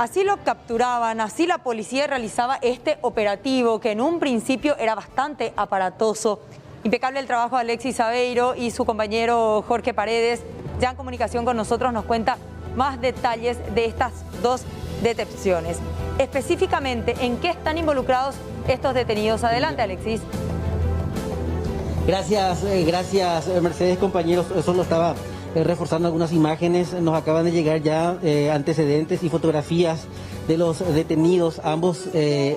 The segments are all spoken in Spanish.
Así lo capturaban, así la policía realizaba este operativo que en un principio era bastante aparatoso. Impecable el trabajo de Alexis Aveiro y su compañero Jorge Paredes. Ya en comunicación con nosotros nos cuenta más detalles de estas dos detenciones. Específicamente, ¿en qué están involucrados estos detenidos? Adelante, Alexis. Gracias, Mercedes, compañeros. Eso lo estaba reforzando algunas imágenes. Nos acaban de llegar ya antecedentes y fotografías de los detenidos. Ambos,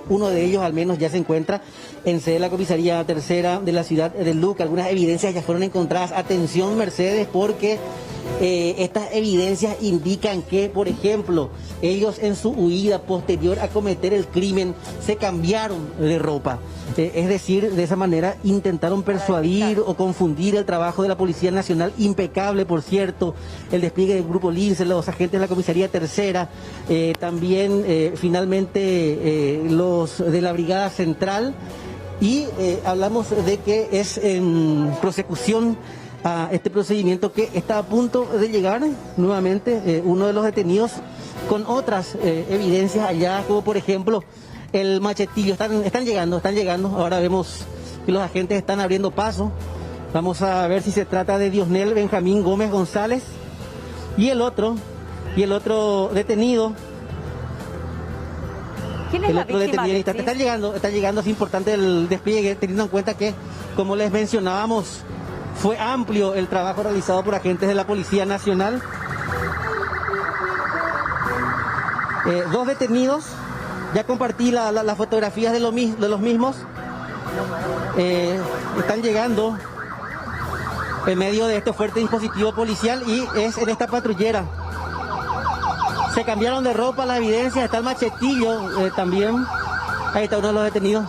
uno de ellos al menos ya se encuentra en sede de la comisaría tercera de la ciudad de Luque. Algunas evidencias ya fueron encontradas. Atención, Mercedes, porque estas evidencias indican que, por ejemplo, ellos en su huida posterior a cometer el crimen se cambiaron de ropa. Es decir, de esa manera intentaron persuadir o confundir el trabajo de la Policía Nacional, impecable, por cierto, el despliegue del Grupo Lince, los agentes de la comisaría tercera, también finalmente los de la Brigada Central, y hablamos de que es en prosecución a este procedimiento que está a punto de llegar nuevamente uno de los detenidos con otras evidencias allá, como por ejemplo el machetillo. Están llegando. Ahora vemos que los agentes están abriendo paso. Vamos a ver si se trata de Diosnel Benjamín Gómez González y el otro detenido. ¿Quién es la víctima? Está llegando, es importante el despliegue, teniendo en cuenta que, como les mencionábamos, fue amplio el trabajo realizado por agentes de la Policía Nacional. Dos detenidos, ya compartí las fotografías de los mismos. Están llegando en medio de este fuerte dispositivo policial y es en esta patrullera. Se cambiaron de ropa, la evidencia, está el machetillo también. Ahí está uno de los detenidos.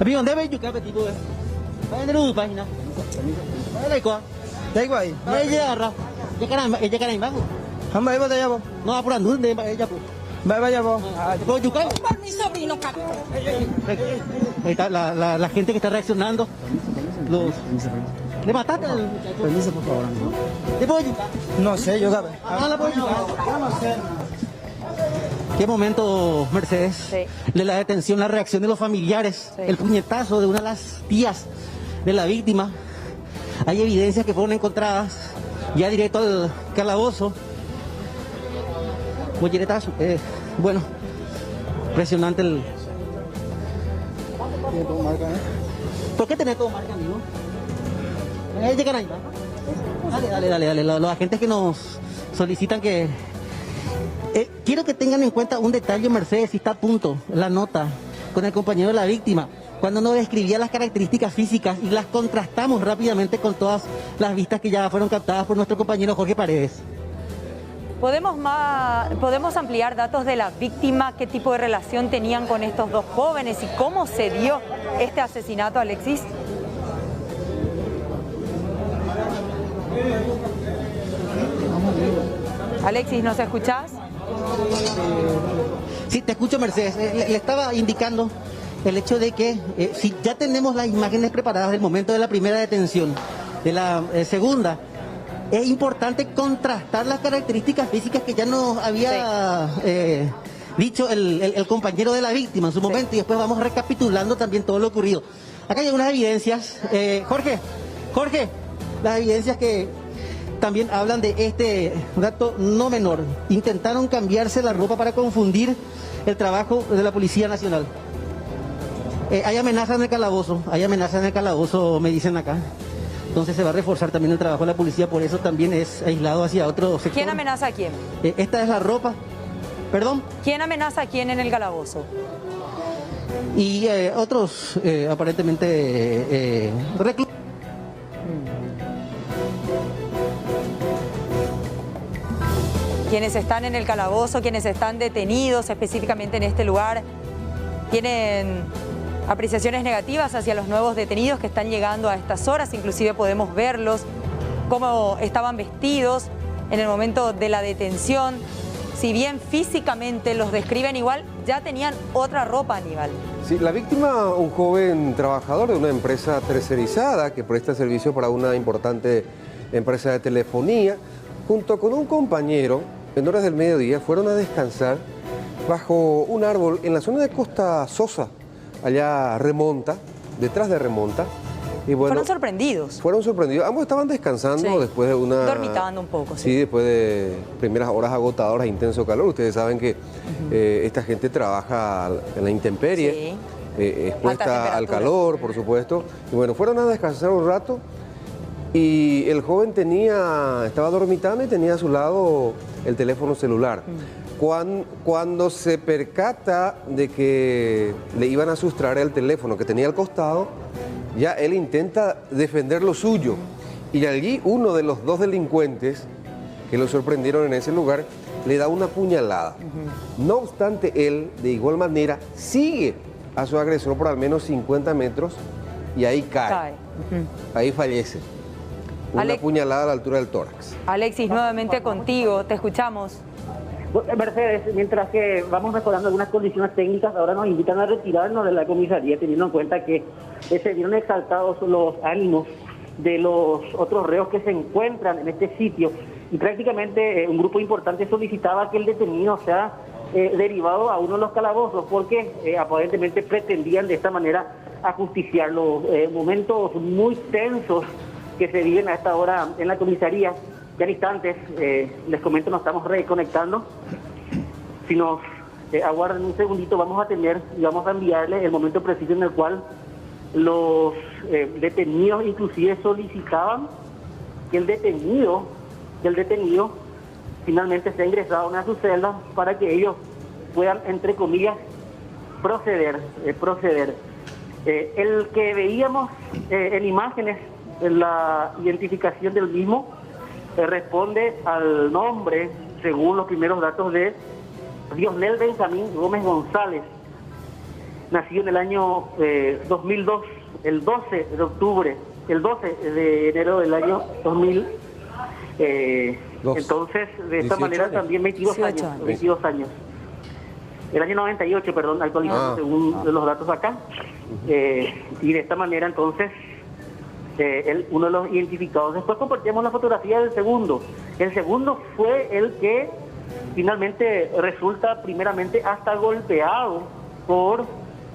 Amigo, ¿dónde ves yuca, tipo? Vaya de luz, página. Vaya de cuá. Da igual. Vaya de agarra. Ya caramba. Hamba, iba de allá, No, apurando, de ella, pues. vaya, vos. ¿Puedo yuca? Por mi sobrino, capitán. Ahí está la gente que está reaccionando. ¿Le mataste al muchacho? Permiso, por favor. ¿Le puedo yuca? No sé, yo sabes. No la puedo yuca. Yo no sé. Qué momento, Mercedes, Sí. de la detención, la reacción de los familiares, Sí. el puñetazo de una de las tías de la víctima. Hay evidencias que fueron encontradas ya directo al calabozo. Molleretazo, bueno, impresionante el... Tiene todo marca, ¿Por qué tenés todo marca, amigo? Llegan ahí. Dale. Los agentes que nos solicitan que... quiero que tengan en cuenta un detalle, Mercedes, si está a punto, la nota con el compañero de la víctima, cuando nos describía las características físicas y las contrastamos rápidamente con todas las vistas que ya fueron captadas por nuestro compañero Jorge Paredes. ¿Podemos ampliar datos de la víctima? ¿Qué tipo de relación tenían con estos dos jóvenes y cómo se dio este asesinato, Alexis? Alexis, ¿nos escuchás? Sí, te escucho, Mercedes. Le estaba indicando el hecho de que si ya tenemos las imágenes preparadas del momento de la primera detención, de la segunda, es importante contrastar las características físicas que ya nos había dicho el compañero de la víctima en su momento, y después vamos recapitulando también todo lo ocurrido. Acá hay unas evidencias. Jorge, las evidencias que también hablan de este dato no menor. Intentaron cambiarse la ropa para confundir el trabajo de la Policía Nacional. Hay amenazas en el calabozo, me dicen acá. Entonces se va a reforzar también el trabajo de la policía, por eso también es aislado hacia otro sector. ¿Quién amenaza a quién? Esta es la ropa. ¿Perdón? ¿Quién amenaza a quién en el calabozo? Y otros aparentemente reclusos. Quienes están en el calabozo, quienes están detenidos específicamente en este lugar, tienen apreciaciones negativas hacia los nuevos detenidos que están llegando a estas horas. Inclusive podemos verlos, cómo estaban vestidos en el momento de la detención. Si bien físicamente los describen igual, ya tenían otra ropa, Aníbal. Sí, la víctima, un joven trabajador de una empresa tercerizada que presta servicio para una importante empresa de telefonía, junto con un compañero en horas del mediodía, fueron a descansar bajo un árbol en la zona de Costa Sosa, allá Remonta, detrás de Remonta. Y bueno, fueron sorprendidos. Fueron sorprendidos. Ambos estaban descansando después de una... Dormitando un poco, sí. Después de primeras horas agotadoras, intenso calor. Ustedes saben que esta gente trabaja en la intemperie, expuesta al calor, por supuesto. Y bueno, fueron a descansar un rato y el joven estaba dormitando y tenía a su lado el teléfono celular. Cuando se percata de que le iban a sustraer el teléfono que tenía al costado, ya él intenta defender lo suyo. Y allí uno de los dos delincuentes que lo sorprendieron en ese lugar le da una puñalada. No obstante, él de igual manera sigue a su agresor por al menos 50 metros y ahí cae. Ahí fallece. Una puñalada a la altura del tórax. Alexis, nuevamente contigo, te escuchamos. Mercedes, mientras que vamos mejorando algunas condiciones técnicas, ahora nos invitan a retirarnos de la comisaría, teniendo en cuenta que se vieron exaltados los ánimos de los otros reos que se encuentran en este sitio. Y prácticamente un grupo importante solicitaba que el detenido sea derivado a uno de los calabozos, porque aparentemente pretendían de esta manera ajusticiarlo. Momentos muy tensos que se viven a esta hora en la comisaría. Ya en instantes, les comento, nos estamos reconectando. Si nos aguardan un segundito, vamos a tener y vamos a enviarles el momento preciso en el cual los detenidos inclusive solicitaban que el detenido finalmente sea ingresado a una de sus celdas para que ellos puedan, entre comillas, proceder. El que veíamos en imágenes, en la identificación del mismo, responde al nombre, según los primeros datos, de Diosnel Benjamín Gómez González, nacido en el año 2002, el 12 de enero del año 2000. Entonces, de esta manera también 22 años. El año 98, perdón, actualizado según los datos acá. Y de esta manera, entonces, uno de los identificados. Después compartimos la fotografía del segundo. El segundo fue el que finalmente resulta primeramente hasta golpeado por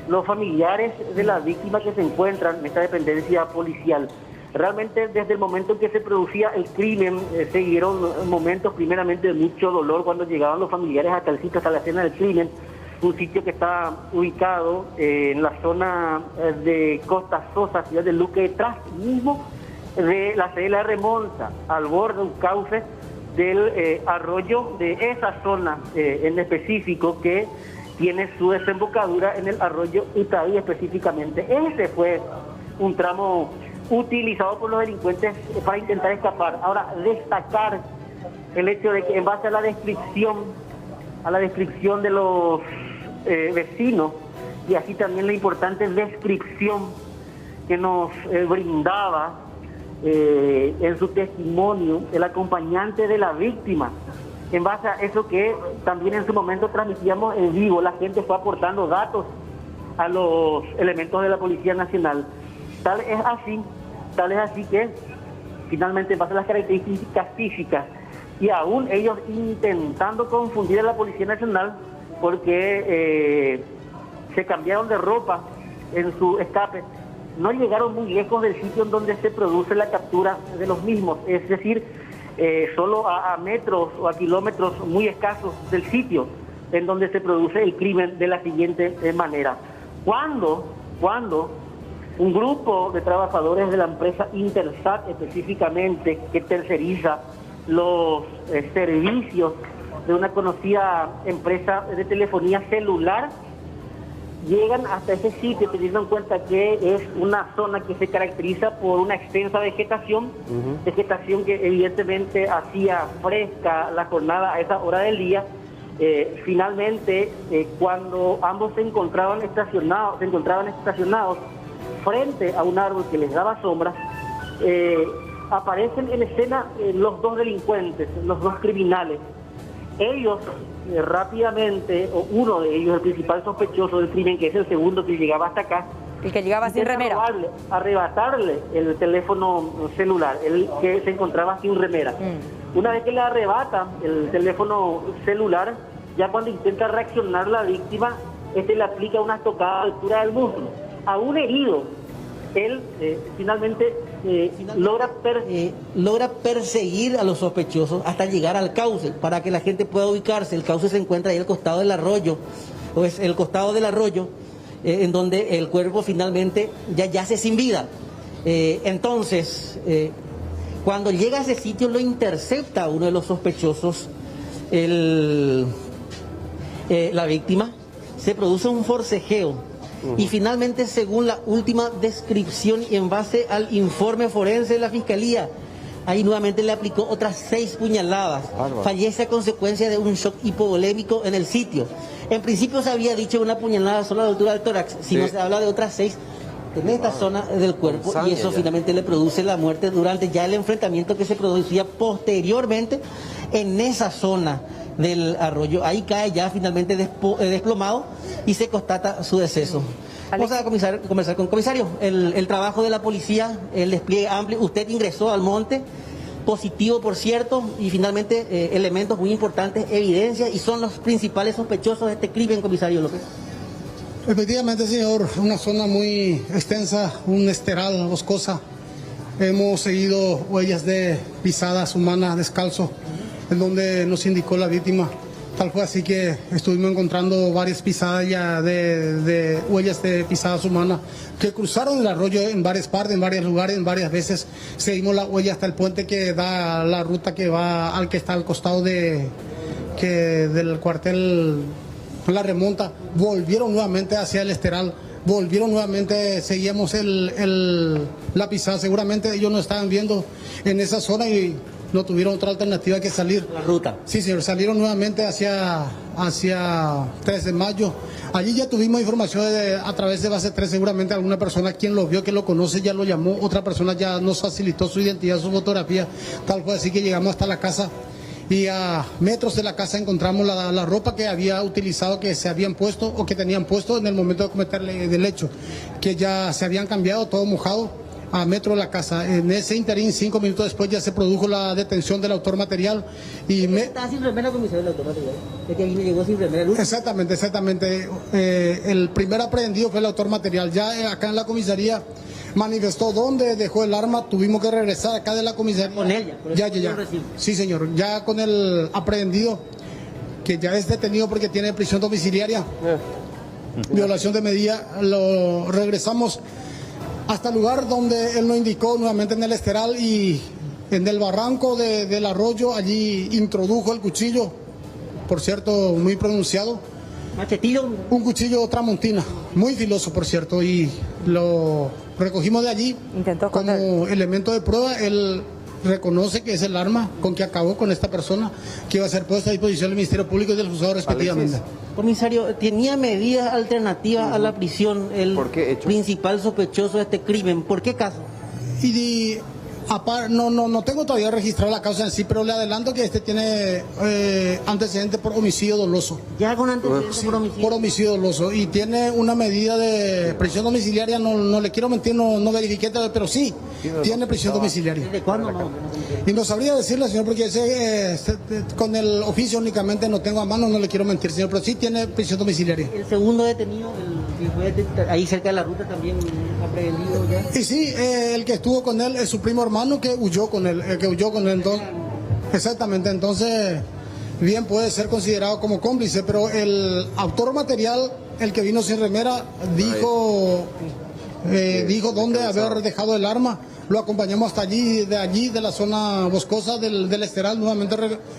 los familiares de la víctima que se encuentran en esta dependencia policial. Realmente desde el momento en que se producía el crimen se dieron momentos primeramente de mucho dolor cuando llegaban los familiares hasta el sitio, hasta la escena del crimen. Un sitio que está ubicado en la zona de Costa Sosa, ciudad de Luque, detrás mismo de la sede de la Remonta, al borde de un cauce del arroyo de esa zona en específico, que tiene su desembocadura en el arroyo Itaí específicamente. Ese fue un tramo utilizado por los delincuentes para intentar escapar. Ahora, destacar el hecho de que en base a la descripción de los vecinos, y así también la importante descripción que nos brindaba en su testimonio el acompañante de la víctima, en base a eso que también en su momento transmitíamos en vivo, la gente fue aportando datos a los elementos de la Policía Nacional. Tal es así que finalmente, en base a las características físicas, y aún ellos intentando confundir a la Policía Nacional porque se cambiaron de ropa en su escape, no llegaron muy lejos del sitio en donde se produce la captura de los mismos, es decir, solo a metros o a kilómetros muy escasos del sitio en donde se produce el crimen, de la siguiente manera. Cuando un grupo de trabajadores de la empresa Intersat, específicamente, que terceriza los servicios de una conocida empresa de telefonía celular, llegan hasta ese sitio, teniendo en cuenta que es una zona que se caracteriza por una extensa vegetación, vegetación que evidentemente hacía fresca la jornada a esa hora del día. Finalmente, cuando ambos se encontraban estacionados frente a un árbol que les daba sombra, aparecen en escena los dos delincuentes, los dos criminales. Ellos rápidamente, o uno de ellos, el principal sospechoso del crimen, que es el segundo que llegaba hasta acá, el que llegaba sin remera, arrebatarle el teléfono celular, el que se encontraba sin remera. Una vez que le arrebata el teléfono celular, ya cuando intenta reaccionar la víctima, le aplica una estocada a la altura del muslo. A un herido, él finalmente logra perseguir a los sospechosos hasta llegar al cauce, para que la gente pueda ubicarse. El cauce se encuentra ahí al costado del arroyo, o es el costado del arroyo, en donde el cuerpo finalmente ya yace sin vida. Entonces, cuando llega a ese sitio, lo intercepta uno de los sospechosos, la víctima, se produce un forcejeo. Y finalmente, según la última descripción y en base al informe forense de la Fiscalía, ahí nuevamente le aplicó otras 6 puñaladas. Fallece a consecuencia de un shock hipovolémico en el sitio. En principio se había dicho una puñalada solo a la altura del tórax, si no se habla de otras 6 en esta zona del cuerpo, y eso finalmente le produce la muerte durante ya el enfrentamiento que se producía posteriormente en esa zona del arroyo. Ahí cae ya finalmente desplomado y se constata su deceso. Vamos a conversar con comisario. El trabajo de la policía, el despliegue amplio. Usted ingresó al monte, positivo por cierto, y finalmente elementos muy importantes, evidencia, y son los principales sospechosos de este crimen, comisario López. Efectivamente, señor, una zona muy extensa, un esteral boscosa. Hemos seguido huellas de pisadas humanas descalzo, en donde nos indicó la víctima. Tal fue así que estuvimos encontrando varias pisadas ya de huellas de pisadas humanas que cruzaron el arroyo en varias partes, en varios lugares, en varias veces. Seguimos la huella hasta el puente que da la ruta que va al que está al costado del cuartel La Remonta. Volvieron nuevamente hacia el esteral. Volvieron nuevamente, seguíamos la pisada. Seguramente ellos nos estaban viendo en esa zona y no tuvieron otra alternativa que salir. La ruta. Sí, señor, salieron nuevamente hacia 3 de mayo. Allí ya tuvimos información a través de base 3, seguramente alguna persona quien lo vio, que lo conoce, ya lo llamó, otra persona ya nos facilitó su identidad, su fotografía. Tal fue así que llegamos hasta la casa y a metros de la casa encontramos la ropa que había utilizado, que se habían puesto o que tenían puesto en el momento de cometer el hecho, que ya se habían cambiado, todo mojado. A metro de la casa. En ese interín, 5 minutos después, ya se produjo la detención del autor material. ¿Estaba sin remera, comisario, el autor material? ¿Es que aquí llegó sin remera? Exactamente. El primer aprehendido fue el autor material. Ya acá en la comisaría manifestó dónde dejó el arma. Tuvimos que regresar acá de la comisaría. ¿Con ella? Ya. Sí, señor. Ya con el aprehendido, que ya es detenido porque tiene prisión domiciliaria, violación de medida, lo regresamos hasta el lugar donde él nos indicó, nuevamente en el esteral, y en el barranco del arroyo. Allí introdujo el cuchillo, por cierto, muy pronunciado. ¿Machetillo? Un cuchillo tramontina, muy filoso, por cierto, y lo recogimos de allí como elemento de prueba. Él reconoce que es el arma con que acabó con esta persona, que iba a ser puesta a disposición del Ministerio Público y del juzgado respectivamente. Alexis. Comisario, ¿tenía medidas alternativas a la prisión el principal sospechoso de este crimen? ¿Por qué caso? No tengo todavía registrada la causa en sí, pero le adelanto que este tiene antecedente por homicidio doloso. ¿Ya con antecedentes por homicidio? Por homicidio doloso, y tiene una medida de prisión domiciliaria, no le quiero mentir, no verifiqué, pero sí, tiene prisión domiciliaria. ¿De cuándo no? Y no sabría decirle, señor, porque con el oficio únicamente no tengo a mano, no le quiero mentir, señor, pero sí tiene prisión domiciliaria. El segundo detenido, ahí cerca de la ruta, también aprehendido ya. Y sí, el que estuvo con él es su primo hermano que huyó con él, entonces, exactamente, entonces bien puede ser considerado como cómplice, pero el autor material, el que vino sin remera, dijo dónde haber dejado el arma. Lo acompañamos hasta allí, de la zona boscosa del esteral. Nuevamente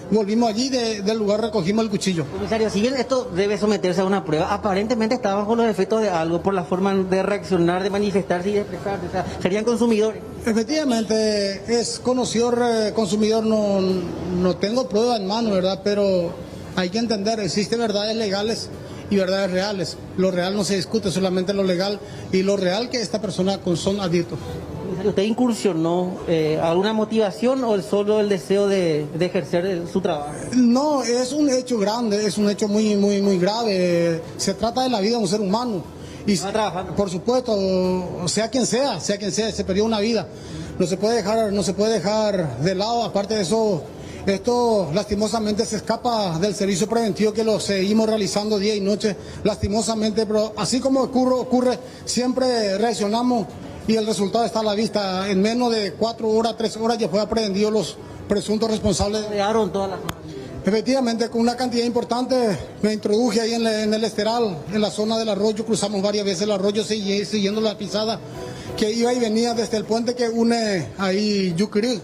volvimos allí, del lugar recogimos el cuchillo. Comisario, si bien esto debe someterse a una prueba, aparentemente está bajo los efectos de algo, por la forma de reaccionar, de manifestarse y de expresarse. O sea, serían consumidores. Efectivamente, es consumidor, no tengo prueba en mano, ¿verdad? Pero hay que entender, existen verdades legales y verdades reales. Lo real no se discute, solamente lo legal y lo real que esta persona son adictos. ¿Usted incursionó alguna motivación o solo el deseo de ejercer su trabajo? No, es un hecho grande, es un hecho muy, muy, muy grave. Se trata de la vida de un ser humano. Y por supuesto, sea quien sea, se perdió una vida. No se puede dejar de lado. Aparte de eso, Esto lastimosamente se escapa del servicio preventivo que lo seguimos realizando día y noche, lastimosamente, pero así como ocurre, siempre reaccionamos y el resultado está a la vista. En menos de 4 horas, 3 horas ya fue aprehendido los presuntos responsables. Efectivamente, con una cantidad importante, me introduje ahí en el Esteral, en la zona del arroyo, cruzamos varias veces el arroyo siguiendo la pisada que iba y venía desde el puente que une ahí Yuquirí,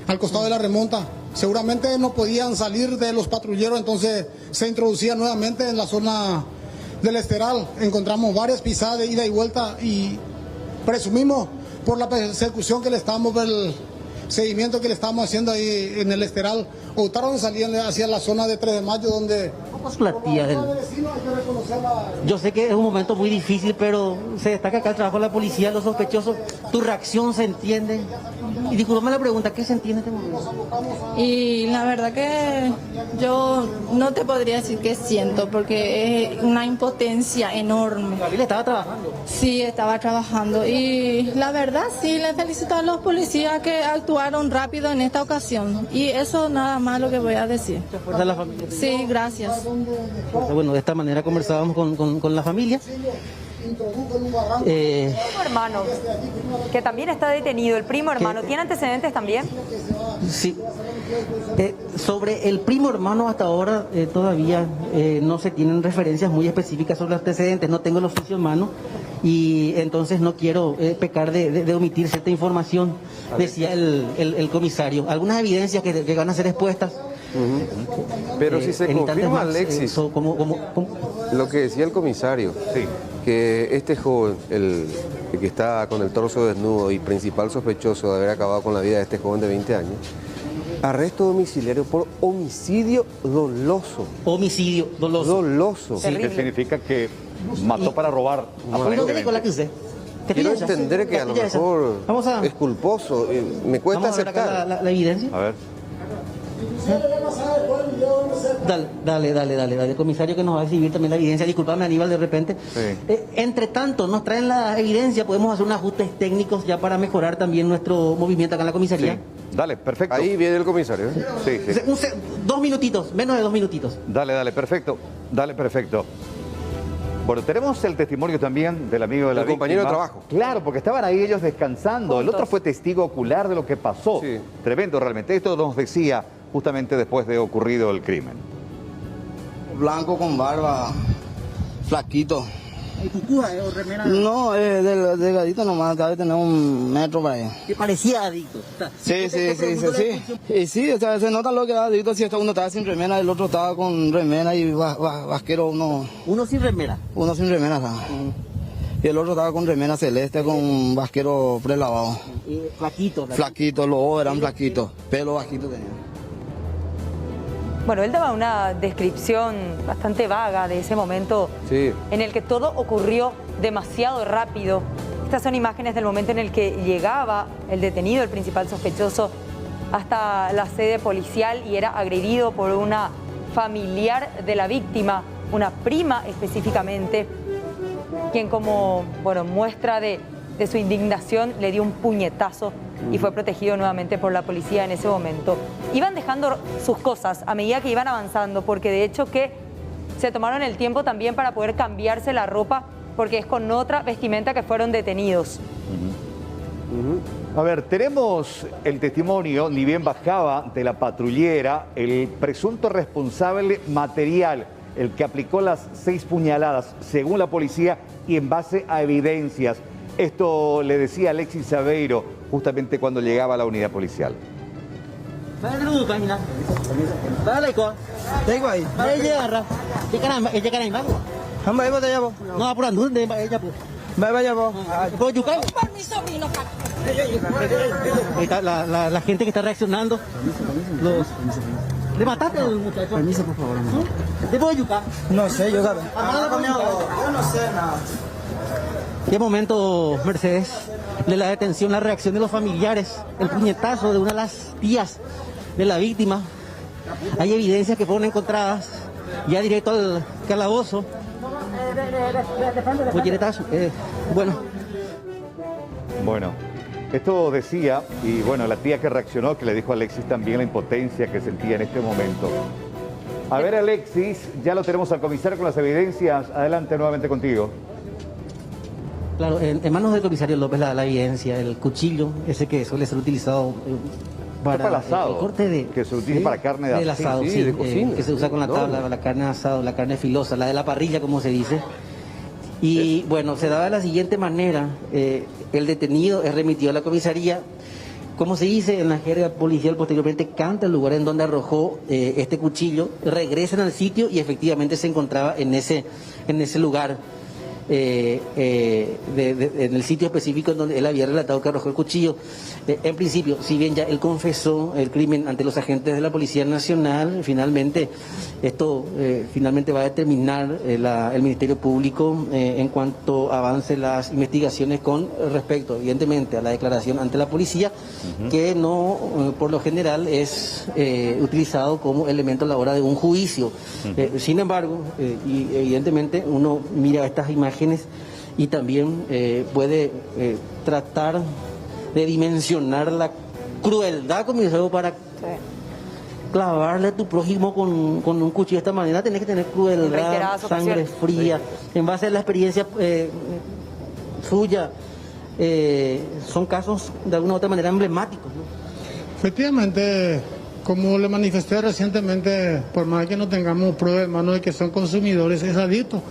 al costado de la remonta. Seguramente no podían salir de los patrulleros, entonces se introducía nuevamente en la zona del Esteral. Encontramos varias pisadas de ida y vuelta y presumimos por la persecución que le estamos, por el seguimiento que le estamos haciendo ahí en el Esteral, optaron de salir hacia la zona de 3 de mayo donde... ¿Cómo es la tía del... Yo sé que es un momento muy difícil, pero se destaca acá el trabajo de la policía, los sospechosos. ¿Tu reacción se entiende? Y discúlpame la pregunta, ¿qué se entiende en este momento? Y la verdad que yo no te podría decir qué siento, porque es una impotencia enorme. ¿Gabriela estaba trabajando? Sí, estaba trabajando. Y la verdad sí, le felicito a los policías que actuaron rápido en esta ocasión. Y eso nada más lo que voy a decir. ¿Te acuerdas de la familia? Sí, gracias. Bueno, de esta manera conversábamos con la familia. Primo hermano, que también está detenido, el primo hermano, ¿tiene antecedentes también? Sí. Sobre el primo hermano hasta ahora todavía no se tienen referencias muy específicas sobre los antecedentes, no tengo el oficio en mano y entonces no quiero pecar de omitir cierta información, decía el comisario. Algunas evidencias que van a ser expuestas. Pero si se confirma, Alexis, ¿cómo? lo que decía el comisario, que este joven, el que está con el torso desnudo y principal sospechoso de haber acabado con la vida de este joven de 20 años, arresto domiciliario por homicidio doloso. Homicidio doloso. Doloso. Sí, que significa que mató para robar. Quiero entender que a lo mejor es culposo. Me cuesta aceptar. La evidencia. A ver. Dale, comisario, que nos va a exhibir también la evidencia. Disculpame, Aníbal, de repente. Sí. Entre tanto, nos traen la evidencia, podemos hacer unos ajustes técnicos ya para mejorar también nuestro movimiento acá en la comisaría. Sí. Dale, perfecto. Ahí viene el comisario. Sí, sí. 2 minutitos, menos de 2 minutitos. Dale, perfecto. Dale, perfecto. Bueno, tenemos el testimonio también del amigo de la víctima. Compañero de trabajo. Claro, porque estaban ahí ellos descansando. El otro fue testigo ocular de lo que pasó. Sí. Tremendo realmente. Esto nos decía justamente después de ocurrido el crimen. Blanco con barba, flaquito. ¿Y pupuja o remera? No, es delgadito nomás, debe tener 1 metro para ahí. Que parecía adicto. Sí. Y sí, o sea, se nota lo que era adicto, si uno estaba sin remera, el otro estaba con remera y vasquero Uno sin remera. uno sin remera estaba. Y el otro estaba con remera celeste con vasquero prelavado. Flaquito. Flaquito, los ojos eran flaquitos, pelo bajito tenía. Bueno, él daba una descripción bastante vaga de ese momento en el que todo ocurrió demasiado rápido. Estas son imágenes del momento en el que llegaba el detenido, el principal sospechoso, hasta la sede policial y era agredido por una familiar de la víctima, una prima específicamente, quien como muestra de su indignación le dio un puñetazo y fue protegido nuevamente por la policía en ese momento. Iban dejando sus cosas a medida que iban avanzando, porque de hecho que se tomaron el tiempo también para poder cambiarse la ropa, porque es con otra vestimenta que fueron detenidos. A ver, tenemos el testimonio, ni bien bajaba de la patrullera, el presunto responsable material, el que aplicó las 6 puñaladas, según la policía y en base a evidencias. Esto le decía Alexis Aveiro justamente cuando llegaba a la unidad policial. La gente que está reaccionando. ¿Le mataste al muchacho? Permiso, por favor. ¿Te puedo ayudar? No sé, yo no sé nada. ¿Qué momento, Mercedes, de la detención, la reacción de los familiares, el puñetazo de una de las tías de la víctima? Hay evidencias que fueron encontradas ya directo al calabozo. Puñetazo. Bueno. Bueno, Esto decía, y bueno, la tía que reaccionó, que le dijo a Alexis también la impotencia que sentía en este momento. A ver, Alexis, ya lo tenemos al comisario con las evidencias. Adelante nuevamente contigo. Claro, en manos del comisario López la evidencia, el cuchillo, ese que suele ser utilizado para el asado, el corte de... que se utiliza para carne de asado, sí, de cocina. que se usa con la tabla, la carne de asado, la carne filosa, la de la parrilla, como se dice. Y bueno, se daba de la siguiente manera, el detenido es remitido a la comisaría, como se dice en la jerga policial, posteriormente canta el lugar en donde arrojó este cuchillo, regresan al sitio y efectivamente se encontraba en ese lugar, en el sitio específico en donde él había relatado que arrojó el cuchillo. En principio, si bien ya él confesó el crimen ante los agentes de la Policía Nacional, finalmente esto finalmente va a determinar el Ministerio Público en cuanto avance las investigaciones con respecto, evidentemente, a la declaración ante la policía, que no, por lo general, es utilizado como elemento a la hora de un juicio. Sin embargo, y evidentemente uno mira estas imágenes y también puede tratar de dimensionar la crueldad, comisario, para clavarle a tu prójimo con un cuchillo de esta manera. Tenés que tener crueldad, sangre fría. En base a la experiencia suya, son casos de alguna u otra manera emblemáticos, ¿no? Efectivamente, como le manifesté recientemente, por más que no tengamos pruebas en mano de que son consumidores, es adicto.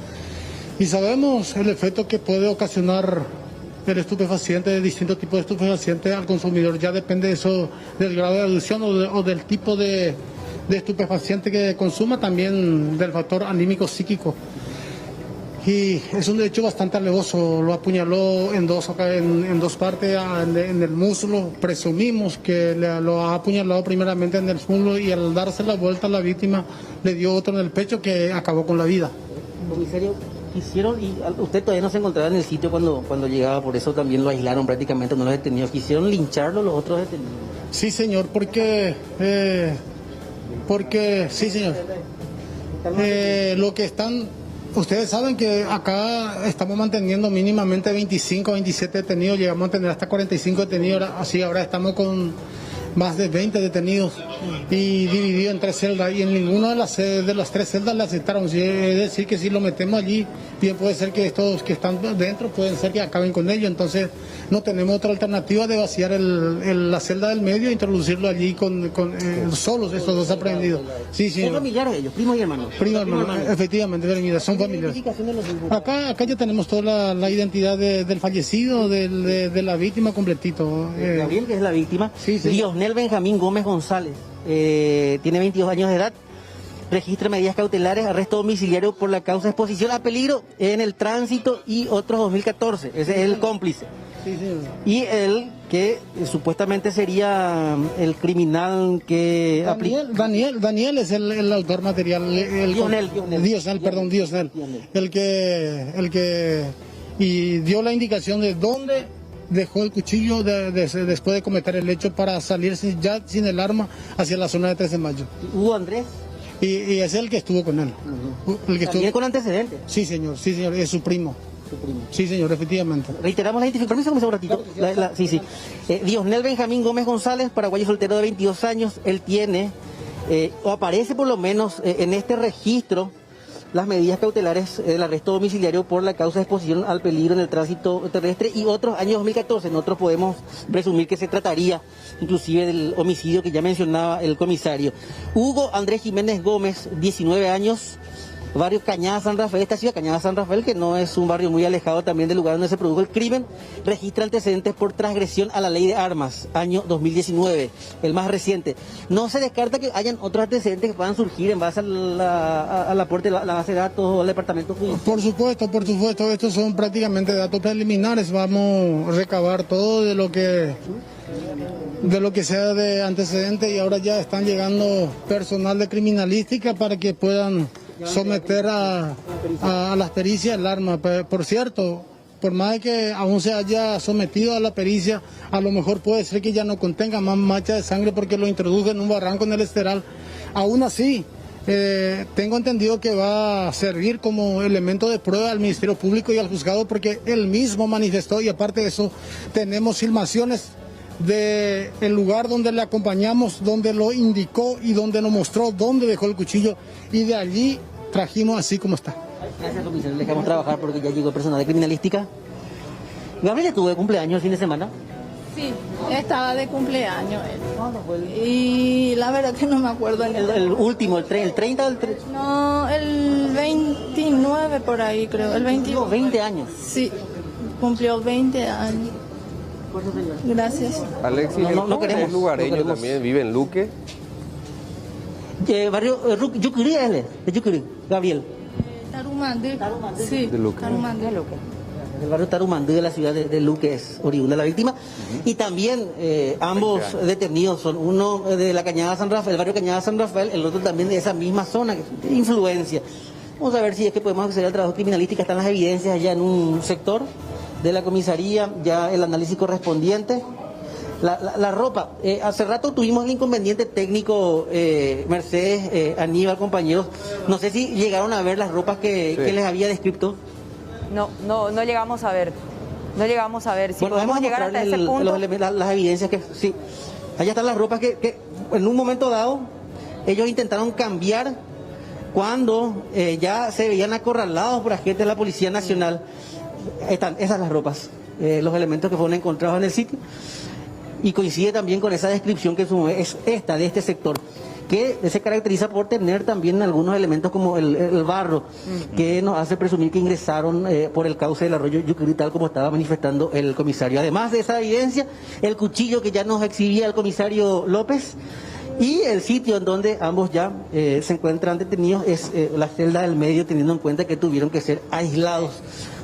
Y sabemos el efecto que puede ocasionar el estupefaciente, de distintos tipos de estupefacientes al consumidor. Ya depende de eso, del grado de adicción o del tipo de estupefaciente que consuma, también del factor anímico psíquico. Y es un hecho bastante alevoso, lo apuñaló en dos partes, en el muslo. Presumimos que lo ha apuñalado primeramente en el muslo y al darse la vuelta a la víctima le dio otro en el pecho que acabó con la vida. Comisario, quisieron, y usted todavía no se encontraba en el sitio cuando llegaba, por eso también lo aislaron prácticamente, no los detenidos. ¿Quisieron lincharlo los otros detenidos? Sí, señor, porque sí, señor. Lo que están, ustedes saben que acá estamos manteniendo mínimamente 25, 27 detenidos, llegamos a tener hasta 45 detenidos, así ahora estamos con más de 20 detenidos y dividido en 3 celdas, y en ninguna de las 3 celdas le aceptaron. Es decir, que si lo metemos allí, bien puede ser que estos que están dentro pueden ser que acaben con ello. Entonces no tenemos otra alternativa de vaciar la celda del medio e introducirlo allí con solos estos dos aprehendidos. Sí, sí. ¿Son familiares ellos, primos y hermanos? Primos y hermanos, efectivamente, son familiares. Acá ya tenemos toda la identidad del fallecido, de la víctima completito. Gabriel, que es la víctima. Sí, sí. Diosnel Benjamín Gómez González, tiene 22 años de edad, registra medidas cautelares, arresto domiciliario por la causa de exposición a peligro en el tránsito y otros 2014, ese es el cómplice. Sí, sí. Y él, que supuestamente sería el criminal que Daniel es el autor material. Diosnel. El que y dio la indicación de dónde dejó el cuchillo después de cometer el hecho para salir ya sin el arma hacia la zona de 13 de mayo. ¿Hugo Andrés? Y es el que estuvo con él. El que ¿También con antecedentes? Sí, señor, es su primo. Sí, señor, efectivamente. Reiteramos la identificación, permiso un ratito. Sí. Diosnel Benjamín Gómez González, paraguayo soltero de 22 años, él tiene, o aparece por lo menos en este registro, las medidas cautelares del arresto domiciliario por la causa de exposición al peligro en el tránsito terrestre y otros años 2014. Nosotros podemos presumir que se trataría inclusive del homicidio que ya mencionaba el comisario. Hugo Andrés Jiménez Gómez, 19 años, barrio Cañada San Rafael, esta ciudad Cañada San Rafael, que no es un barrio muy alejado también del lugar donde se produjo el crimen, registra antecedentes por transgresión a la ley de armas, año 2019, el más reciente. No se descarta que hayan otros antecedentes que puedan surgir en base al aporte de la base de datos o al departamento judicial. Por supuesto, estos son prácticamente datos preliminares, vamos a recabar todo de lo que sea de antecedentes, y ahora ya están llegando personal de criminalística para que puedan someter a las pericias el arma. Por cierto, por más de que aún se haya sometido a la pericia, a lo mejor puede ser que ya no contenga más mancha de sangre porque lo introdujo en un barranco en el esteral. Aún así, Tengo entendido que va a servir como elemento de prueba al Ministerio Público y al juzgado porque él mismo manifestó, y aparte de eso tenemos filmaciones del lugar donde le acompañamos, donde lo indicó y donde nos mostró dónde dejó el cuchillo, y de allí trajimos así como está. Gracias, comisario. Le dejamos trabajar porque ya llegó el personal de criminalística. Gabriel estuvo de cumpleaños el fin de semana. Sí, estaba de cumpleaños él. Y la verdad que no me acuerdo. El último, el 30 o el 3. No, el 29 por ahí creo. El 21. 20 años. Sí, cumplió 20 años. Gracias. Alexis, no queremos, es lugareño, no queremos. también vive en Luque. Barrio Yucurí, él de Yucurí, Gabriel. Tarumandí. Sí, De Luque. Tarumandí. El barrio Tarumandí de la ciudad de Luque es oriunda la víctima. Y también ambos detenidos son uno de la Cañada San Rafael, el barrio Cañada San Rafael, el otro también de esa misma zona, de influencia. Vamos a ver si es que podemos acceder al trabajo criminalístico. Están las evidencias allá en un sector de la comisaría, ya el análisis correspondiente. La ropa, hace rato tuvimos el inconveniente técnico, Mercedes, Aníbal, compañeros. No sé si llegaron a ver las ropas que les había descrito. No llegamos a ver. No llegamos a ver. Si Bueno, podemos llegar hasta ese punto. Las evidencias que sí. Allá están las ropas que en un momento dado ellos intentaron cambiar cuando ya se veían acorralados por agentes de la Policía Nacional. Están esas las ropas, los elementos que fueron encontrados en el sitio. Y coincide también con esa descripción que es esta de este sector, que se caracteriza por tener también algunos elementos como el barro, que nos hace presumir que ingresaron por el cauce del arroyo Yucurí, tal como estaba manifestando el comisario. Además de esa evidencia, el cuchillo que ya nos exhibía el comisario López, y el sitio en donde ambos ya se encuentran detenidos es la celda del medio, teniendo en cuenta que tuvieron que ser aislados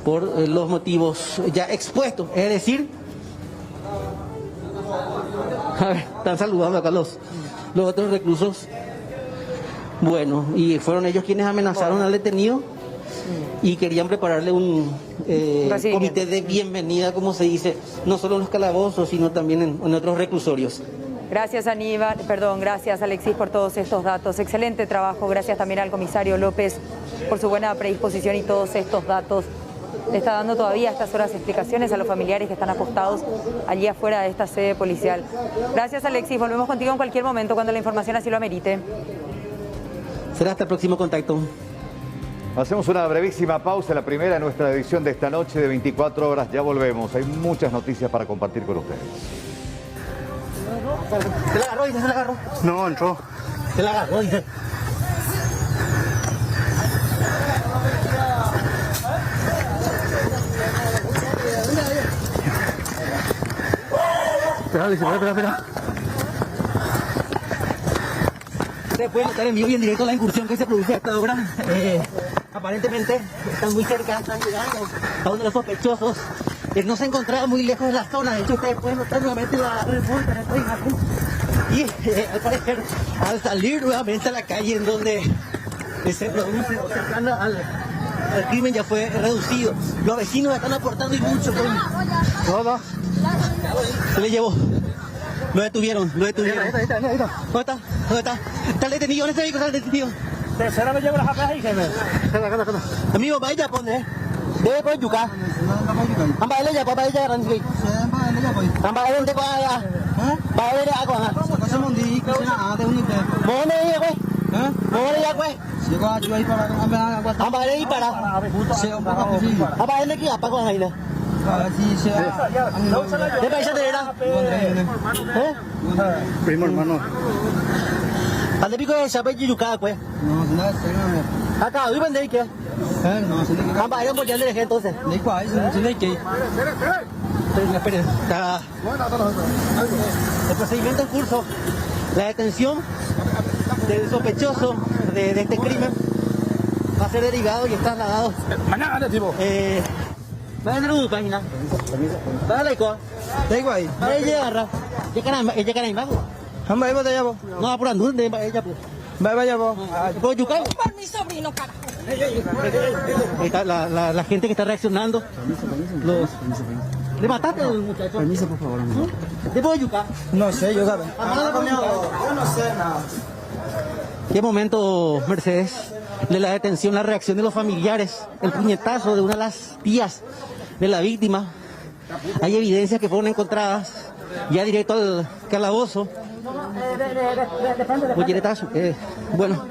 por los motivos ya expuestos, es decir, a ver, están saludando acá los otros reclusos. Bueno, y fueron ellos quienes amenazaron al detenido y querían prepararle un comité de bienvenida, como se dice, no solo en los calabozos, sino también en otros reclusorios. Gracias, Aníbal, gracias, Alexis, por todos estos datos. Excelente trabajo. Gracias también al comisario López por su buena predisposición y todos estos datos. Le está dando todavía a estas horas explicaciones a los familiares que están apostados allí afuera de esta sede policial. Gracias, Alexis. Volvemos contigo en cualquier momento cuando la información así lo amerite. Será hasta el próximo contacto. Hacemos una brevísima pausa, la primera de nuestra edición de esta noche de 24 horas. Ya volvemos. Hay muchas noticias para compartir con ustedes. ¿Se la agarró? ¿Se la agarró? No, entró. Se la agarró, dice. Espera. Ustedes pueden notar en vivo y en directo la incursión que se produce a esta hora. Aparentemente están muy cerca, están llegando a uno de los sospechosos. No se encontraba muy lejos de la zona. De hecho, ustedes pueden notar nuevamente la revuelta en esta imagen. Y al parecer, al salir nuevamente a la calle en donde se produce cercano al crimen, ya fue reducido. Los vecinos están aportando y mucho. No. Se le llevó. Lo detuvieron. Ahí está. ¿Dónde está? Está el detenido, ¿dónde está el detenido? Tercera me llevo las apas ahí, jefe. Amigo, vaya, ¿dónde? Debe por yuca. Amba ele ya, papá ella rangi. Amba ele te kwa ya. Ba ele a kwa. Cosa mundi, cosa ada unite. Mone ya kwe. Mone ya kwe. Llegó a Chuy para Amba ele para. Amba ele ki apa kwa haila. ¿Qué país te era? Primo hermano. ¿Dónde pico de saber yuca kwe? No, sé. Acá, ¿dónde vende qué? No, sé. Amba ele por ya le entonces. Lấy quả ấy, xin lấy kì. Esperen. El procedimiento en curso. La detención del sospechoso de este crimen va a ser derivado y trasladado. Mañana, tipo. Va a tener una página. Va a la icua. Lấy quả ấy. Va a llegar. Ella cara en bajo. Không phải bao giờ bố. No, apurando. ¿Dónde va ella? Bao giờ bố. ¿Puedo yucar? Por mi sobrino, carajo. Ahí está la gente que está reaccionando. ¿Le mataste al muchacho? Permiso, por favor. ¿Te puedo yucar? No sé, yo saben. Yo no sé nada. Qué momento, Mercedes, de la detención, la reacción de los familiares, el puñetazo de una de las tías de la víctima. Hay evidencias que fueron encontradas ya directo al calabozo. Bueno,